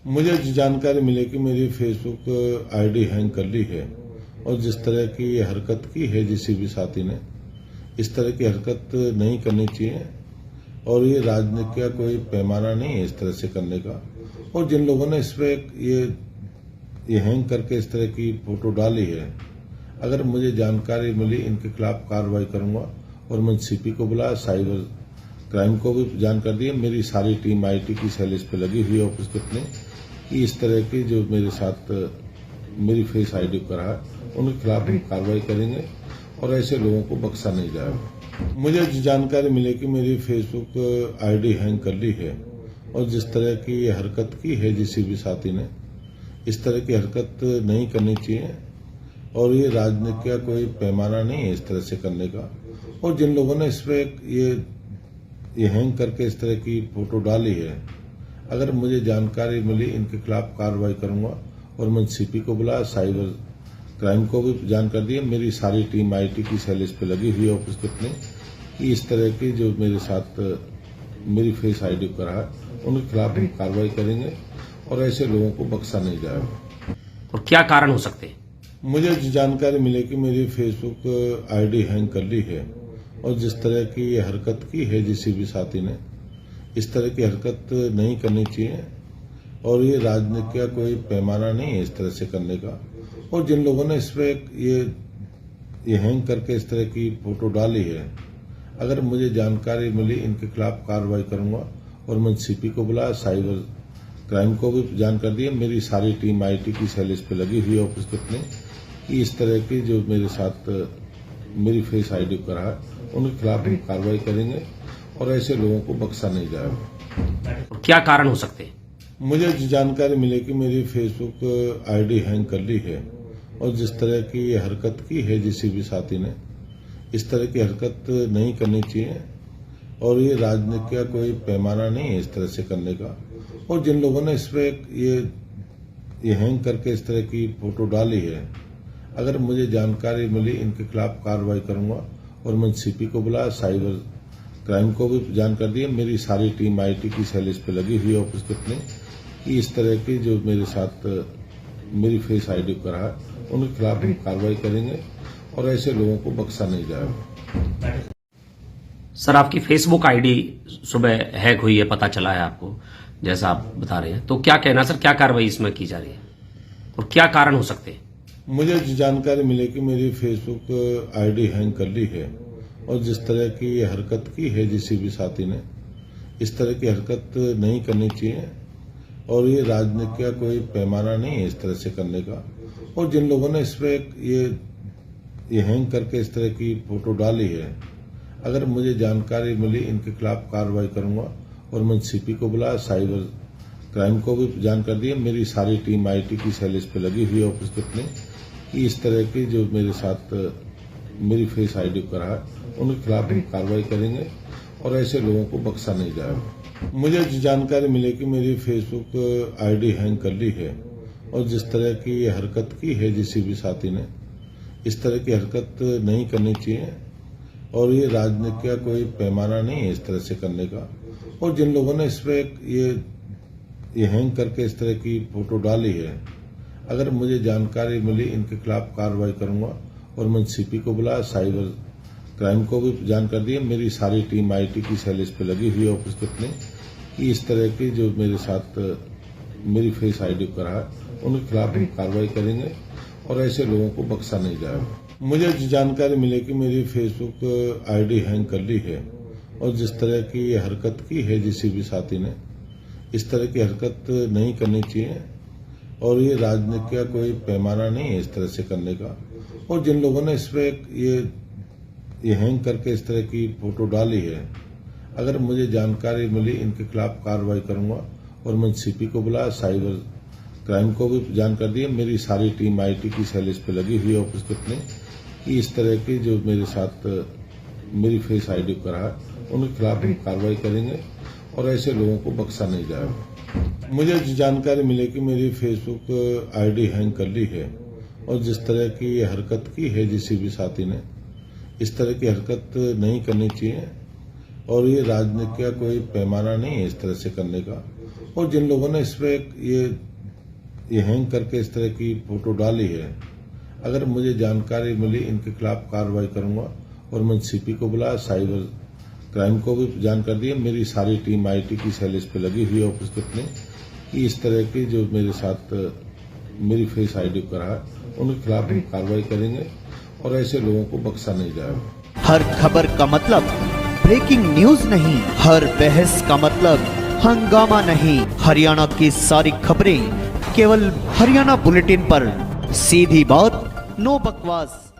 मुझे जानकारी मिली कि मेरी फेसबुक आईडी हैंग कर ली है और जिस तरह की ये हरकत की है जिसी भी साथी ने, इस तरह की हरकत नहीं करनी चाहिए और ये राजनीति का कोई पैमाना नहीं है इस तरह से करने का। और जिन लोगों ने इस पे ये हैंग करके इस तरह की फोटो डाली है, अगर मुझे जानकारी मिली इनके खिलाफ कार्रवाई करूंगा और मैंने सीपी को बुलाया, साइबर क्राइम को भी जानकारी दी। मेरी सारी टीम आईटी की सेल इस पे लगी हुई है ऑफिस के अपने कि इस तरह की जो मेरे साथ मेरी फेस आईडी करा है उनके खिलाफ हम कार्रवाई करेंगे और ऐसे लोगों को बख्शा नहीं जाएगा। मुझे जानकारी मिली कि मेरी फेसबुक आईडी हैंग कर ली है और जिस तरह की ये हरकत की है जिसी भी साथी ने, इस तरह की हरकत नहीं करनी चाहिए और ये राजनीति का कोई पैमाना नहीं है इस तरह से करने का। और जिन लोगों ने इस पे ये हैंग करके इस तरह की फोटो डाली है, अगर मुझे जानकारी मिली इनके खिलाफ कार्रवाई करूंगा और मैंने सीपी को बुलाया, साइबर क्राइम को भी जानकारी दी। मेरी सारी टीम आईटी की सेल इस पे लगी हुई है ऑफिस के अपने कि इस तरह की जो मेरे साथ मेरी फेस आईडी करा है उनके खिलाफ हम कार्रवाई करेंगे और ऐसे लोगों को बख्शा नहीं जाएगा। और क्या कारण हो सकते हैं? मुझे जानकारी मिली कि मेरी फेसबुक आईडी हैंग कर ली है और जिस तरह की ये हरकत की है जिसी भी साथी ने, इस तरह की हरकत नहीं करनी चाहिए और ये राजनीति का कोई पैमाना नहीं है इस तरह से करने का। और जिन लोगों ने इस पे ये हैंग करके इस तरह की फोटो डाली है, अगर मुझे जानकारी मिली इनके खिलाफ कार्रवाई करूंगा और मैंने सीपी को बुलाया, साइबर क्राइम को भी जानकारी दी। मेरी सारी टीम आईटी की सेल इस पे लगी हुई है ऑफिस के अपने कि इस तरह की जो मेरे साथ मेरी फेस आईडी करा है उनके खिलाफ हम कार्रवाई करेंगे और ऐसे लोगों को बख्शा नहीं जाएगा। क्या कारण हो सकते हैं? मुझे जानकारी मिली कि मेरी फेसबुक आईडी हैंग कर ली है और जिस तरह की ये हरकत की है जिसी भी साथी ने, इस तरह की हरकत नहीं करनी चाहिए और ये राजनीति का कोई पैमाना नहीं है इस तरह से करने का। और जिन लोगों ने इस पे ये हैंग करके इस तरह की फोटो डाली है, अगर मुझे जानकारी मिली इनके खिलाफ कार्रवाई करूंगा और मैंने सीपी को बुलाया, साइबर क्राइम को भी जानकारी दी। मेरी सारी टीम आईटी की सेल इस पे लगी हुई है ऑफिस के अपने कि इस तरह की जो मेरे साथ मेरी फेस आईडी करा है उनके खिलाफ हम कार्रवाई करेंगे और ऐसे लोगों को बख्शा नहीं जाएगा। सर, आपकी फेसबुक आईडी सुबह हैक हुई है, पता चला है आपको, जैसा आप बता रहे हैं, तो क्या कहना सर, क्या कार्रवाई इसमें की जा रही है और क्या कारण हो सकते हैं? मुझे जानकारी मिली कि मेरी फेसबुक आईडी हैंग कर ली है और जिस तरह की ये हरकत की है जिसी भी साथी ने, इस तरह की हरकत नहीं करनी चाहिए और ये राजनीति का कोई पैमाना नहीं है इस तरह से करने का। और जिन लोगों ने इस पे ये हैंग करके इस तरह की फोटो डाली है, अगर मुझे जानकारी मिली इनके खिलाफ कार्रवाई करूंगा और मैंने सीपी को बुलाया, साइबर क्राइम को भी जानकारी दी। मेरी सारी टीम आईटी की सेल इस पे लगी हुई है ऑफिस के अपने कि इस तरह की जो मेरे साथ मेरी फेस आईडी करा है उनके खिलाफ हम कार्रवाई करेंगे और ऐसे लोगों को बख्शा नहीं जाएगा। मुझे जानकारी मिली कि मेरी फेसबुक आईडी हैंग कर ली है और जिस तरह की ये हरकत की है जिसी भी साथी ने, इस तरह की हरकत नहीं करनी चाहिए और ये राजनीति का कोई पैमाना नहीं है इस तरह से करने का। और जिन लोगों ने इस पे ये हैंग करके इस तरह की फोटो डाली है, अगर मुझे जानकारी मिली इनके खिलाफ कार्रवाई करूंगा और मैंने सीपी को बुलाया, साइबर क्राइम को भी जानकारी दी। मेरी सारी टीम आईटी की सेल इस पे लगी हुई है ऑफिस के अपने कि इस तरह की जो मेरे साथ मेरी फेस आईडी करा है उनके खिलाफ हम कार्रवाई करेंगे और ऐसे लोगों को बख्शा नहीं जाएगा। मुझे जानकारी मिली कि मेरी फेसबुक आईडी हैंग कर ली है और जिस तरह की ये हरकत की है जिसी भी साथी ने, इस तरह की हरकत नहीं करनी चाहिए और ये राजनीति का कोई पैमाना नहीं है इस तरह से करने का। और जिन लोगों ने इस पे ये हैंग करके इस तरह की फोटो डाली है, अगर मुझे जानकारी मिली इनके खिलाफ कार्रवाई करूंगा और मैंने सीपी को बुलाया, साइबर क्राइम को भी जानकारी दी। मेरी सारी टीम आईटी की सेल इस पे लगी हुई है ऑफिस के अपने कि इस तरह की जो मेरे साथ मेरी फेस आईडी करा है उनके खिलाफ हम कार्रवाई करेंगे और ऐसे लोगों को बख्शा नहीं जाएगा। मुझे जानकारी मिली कि मेरी फेसबुक आईडी हैंग कर ली है और जिस तरह की ये हरकत की है जिसी भी साथी ने, इस तरह की हरकत नहीं करनी चाहिए और ये राजनीति का कोई पैमाना नहीं है इस तरह से करने का। और जिन लोगों ने इस पे ये हैंग करके इस तरह की फोटो डाली है, अगर मुझे जानकारी मिली इनके खिलाफ कार्रवाई करूंगा। और मैंने सीपी को बुलाया, साइबर क्राइम को भी जानकारी दी। मेरी सारी टीम आईटी की सेल इस पे लगी हुई है ऑफिस के अपने, कि इस तरह की जो मेरे साथ मेरी फेस आईडी करा है उनके खिलाफ हम कार्रवाई करेंगे और ऐसे लोगों को बख्शा नहीं जाएगा। हर खबर का मतलब ब्रेकिंग न्यूज नहीं, हर बहस का मतलब हंगामा नहीं। हरियाणा की सारी खबरें केवल हरियाणा बुलेटिन पर, सीधी बात, नो बकवास।